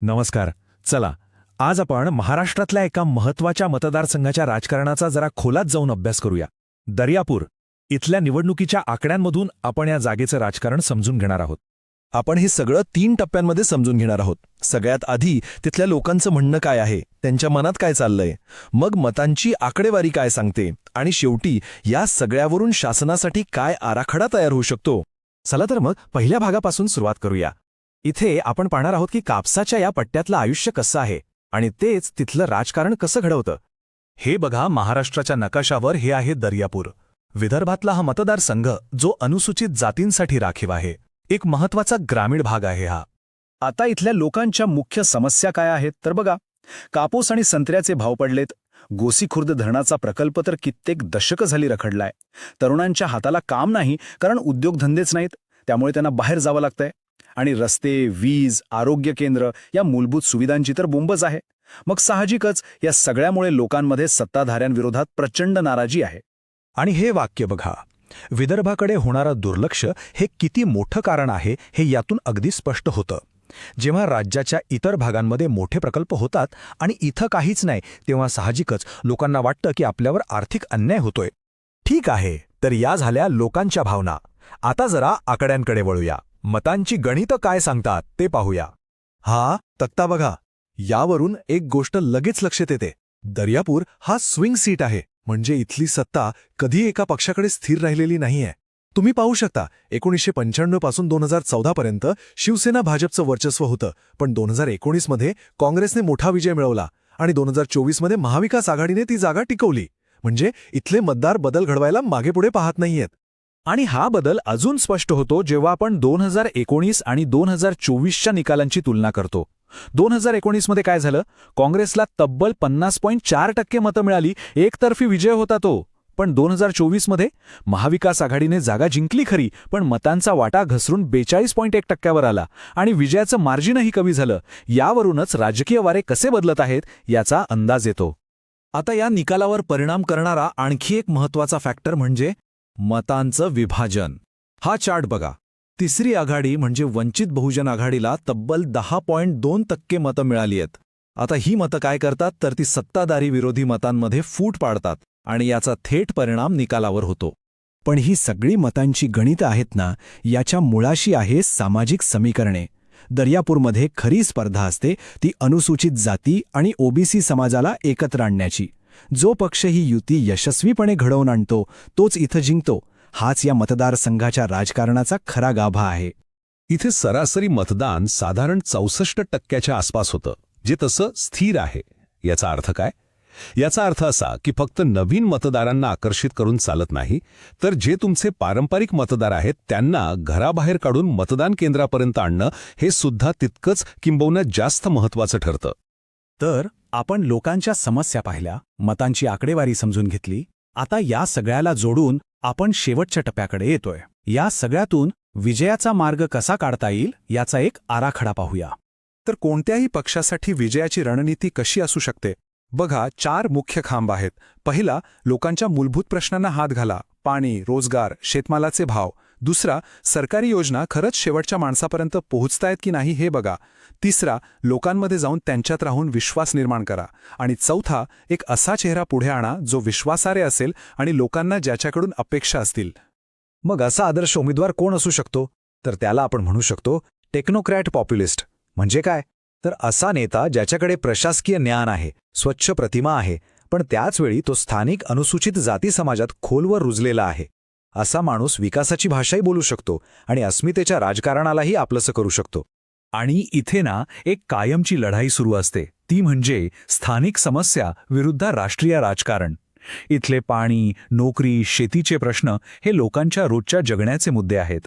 नमस्कार. चला, आज आपण महाराष्ट्रातल्या एका महत्त्वाच्या मतदारसंघाच्या राजकारणाचा जरा खोलात जाऊन अभ्यास करूया. दर्यापूर इथल्या निवडणुकीच्या आकड्यांमधून आपण या जागेचं राजकारण समजून घेणार आहोत. आपण हे सगळं 3 टप्प्यांमध्ये समजून घेणार आहोत. सगळ्यात आधी तिथल्या लोकांचं म्हणणं काय आहे, त्यांच्या मनात काय चाललंय, मग मतांची आकडेवारी काय सांगते, आणि शेवटी या सगळ्यावरून शासनासाठी काय आराखडा तयार होऊ शकतो. चला तर मग पहिल्या भागापासून सुरुवात करूया. इथे आपण पाहणार आहोत की कापसाच्या या पट्ट्यातलं आयुष्य कसं आहे आणि तेच तिथलं राजकारण कसं घडवतं. हे बघा, महाराष्ट्राच्या नकाशावर हे आहे दर्यापूर. विदर्भातला हा मतदारसंघ जो अनुसूचित जातींसाठी राखीव आहे. एक महत्त्वाचा ग्रामीण भाग आहे हा. आता इथल्या लोकांच्या मुख्य समस्या काय आहेत तर बघा, कापूस आणि संत्र्याचे भाव पडलेत. गोसीखुर्द धरणाचा प्रकल्प तर कित्येक दशकं झाली रखडलाय. तरुणांच्या हाताला काम नाही, कारण उद्योगधंदेच नाहीत, त्यामुळे त्यांना बाहेर जावं लागतंय. आणि रस्ते, वीज, आरोग्य केंद्र या मूलभूत सुविधांची तर बोंबच आहे. मग साहजिकच या सगळ्यामुळे लोकांमध्ये सत्ताधाऱ्यांविरोधात प्रचंड नाराजी आहे. आणि हे वाक्य बघा, विदर्भाकडे होणारं दुर्लक्ष हे किती मोठं कारण आहे हे यातून अगदी स्पष्ट होतं. जेव्हा राज्याच्या इतर भागांमध्ये मोठे प्रकल्प होतात आणि इथं काहीच नाही, तेव्हा साहजिकच लोकांना वाटतं की आपल्यावर आर्थिक अन्याय होतोय. ठीक आहे, तर या झाल्या लोकांच्या भावना. आता जरा आकड्यांकडे वळूया. मतांची गणितं काय सांगतात ते पाहूया. हा तक्ता बघा. यावरून एक गोष्ट लगेच लक्षात येते. दर्यापूर हा स्विंग सीट आहे, म्हणजे इथली सत्ता कधी एका पक्षाकडे स्थिर राहिलेली नाहीये. तुम्ही पाहू शकता, 1995 पासून 2014 पर्यंत शिवसेना भाजपचं वर्चस्व होतं, पण 2019 मध्ये काँग्रेसने मोठा विजय मिळवला आणि 2024 मध्ये महाविकास आघाडीने ती जागा टिकवली. म्हणजे इथले मतदार बदल घडवायला मागेपुढे पाहत नाहीयेत. आणि हा बदल अजून स्पष्ट होतो जेव्हा आपण 2019 आणि 2024च्या निकालांची तुलना करतो. 2019 मध्ये काय झालं? काँग्रेसला तब्बल 50.4% मतं मिळाली. एकतर्फी विजय होता तो. पण 2024 मध्ये महाविकास आघाडीने जागा जिंकली खरी, पण मतांचा वाटा घसरून 42.1%वर आला आणि विजयाचं मार्जिनही कमी झालं. यावरूनच राजकीय वारे कसे बदलत आहेत याचा अंदाज येतो. आता या निकालावर परिणाम करणारा आणखी एक महत्त्वाचा फॅक्टर म्हणजे मतांचं विभाजन. हा चार्ट बघा. तिसरी आघाडी म्हणजे वंचित बहुजन आघाडीला तब्बल 10.2% मतं मिळाली आहेत. आता ही मतं काय करतात तर ती सत्ताधारी विरोधी मतांमध्ये फूट पाडतात आणि याचा थेट परिणाम निकालावर होतो. पण ही सगळी मतांची गणितं आहेत ना, याच्या मुळाशी आहे सामाजिक समीकरणे. दर्यापूरमध्ये खरी स्पर्धा असते ती अनुसूचित जाती आणि ओबीसी समाजाला एकत्र आणण्याची. जो पक्ष ही युती यशस्वीपणे घडवून आणतो तोच इथं जिंकतो. हाच या मतदारसंघाच्या राजकारणाचा खरा गाभा आहे. इथे सरासरी मतदान साधारण 64% आसपास होतं, जे तसं स्थिर आहे. याचा अर्थ काय? याचा अर्थ असा की फक्त नवीन मतदारांना आकर्षित करून चालत नाही, तर जे तुमचे पारंपरिक मतदार आहेत त्यांना घराबाहेर काढून मतदान केंद्रापर्यंत आणणं हे सुद्धा तितकंच किंबहुना जास्त महत्त्वाचं ठरतं. तर आपण लोकांच्या समस्या पाहिल्या, मतांची आकडेवारी समजून घेतली. आता या सगळ्याला जोडून आपण शेवटच्या टप्प्याकडे येतोय. या सगळ्यातून विजयाचा मार्ग कसा काढता येईल याचा एक आराखडा पाहूया. तर कोणत्याही पक्षासाठी विजयाची रणनीती कशी असू शकते? बघा, 4 मुख्य खांब आहेत. पहिला, लोकांच्या मूलभूत प्रश्नांना हात घाला. पाणी, रोजगार, शेतमालाचे भाव. दुसरा, सरकारी योजना खरंच शेवटच्या माणसापर्यंत पोहोचतायत की नाही हे बघा. तिसरा, लोकांमध्ये जाऊन त्यांच्यात राहून विश्वास निर्माण करा. आणि चौथा, एक असा चेहरा पुढे आणा जो विश्वासार्ह असेल आणि लोकांना ज्याच्याकडून अपेक्षा असतील. मग असा आदर्श उमेदवार कोण असू शकतो? तर त्याला आपण म्हणू शकतो टेक्नोक्रॅट पॉप्युलिस्ट. म्हणजे काय? तर असा नेता ज्याच्याकडे प्रशासकीय ज्ञान आहे, स्वच्छ प्रतिमा आहे, पण त्याचवेळी तो स्थानिक अनुसूचित जाती समाजात खोलवर रुजलेला आहे. असा माणूस विकासाची भाषाही बोलू शकतो आणि अस्मितेच्या राजकारणालाही आपलंसं करू शकतो. आणि इथे ना एक कायमची लढाई सुरू असते, ती म्हणजे स्थानिक समस्या विरुद्ध राष्ट्रीय राजकारण. इथले पाणी, नोकरी, शेतीचे प्रश्न हे लोकांच्या रोजच्या जगण्याचे मुद्दे आहेत.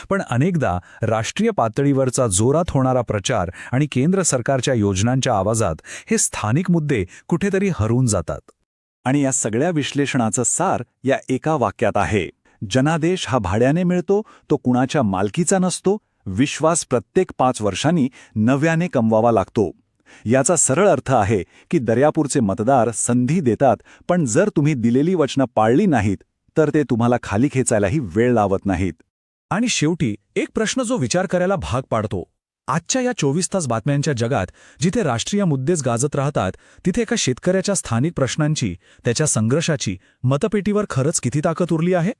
पण अनेकदा राष्ट्रीय पातळीवरचा जोरात होणारा प्रचार आणि केंद्र सरकारच्या योजनांच्या आवाजात हे स्थानिक मुद्दे कुठेतरी हरवून जातात. आणि या सगळ्या विश्लेषणाचं सार या एका वाक्यात आहे: जनादेश हा भाड्याने मिळतो, तो कुणाच्या मालकीचा नसतो. विश्वास प्रत्येक 5 वर्षांनी नव्याने कमवावा लागतो. याचा सरळ अर्थ आहे की दर्यापूरचे मतदार संधी देतात, पण जर तुम्ही दिलेली वचनं पाळली नाहीत तर ते तुम्हाला खाली खेचायलाही वेळ लावत नाहीत. आणि शेवटी एक प्रश्न जो विचार करायला भाग पाडतो, आजच्या या 24 तास बातम्यांच्या जगात जिथे राष्ट्रीय मुद्देच गाजत राहतात, तिथे एका शेतकऱ्याच्या स्थानिक प्रश्नांची, त्याच्या संघर्षाची मतपेटीवर खरंच किती ताकद उरली आहे?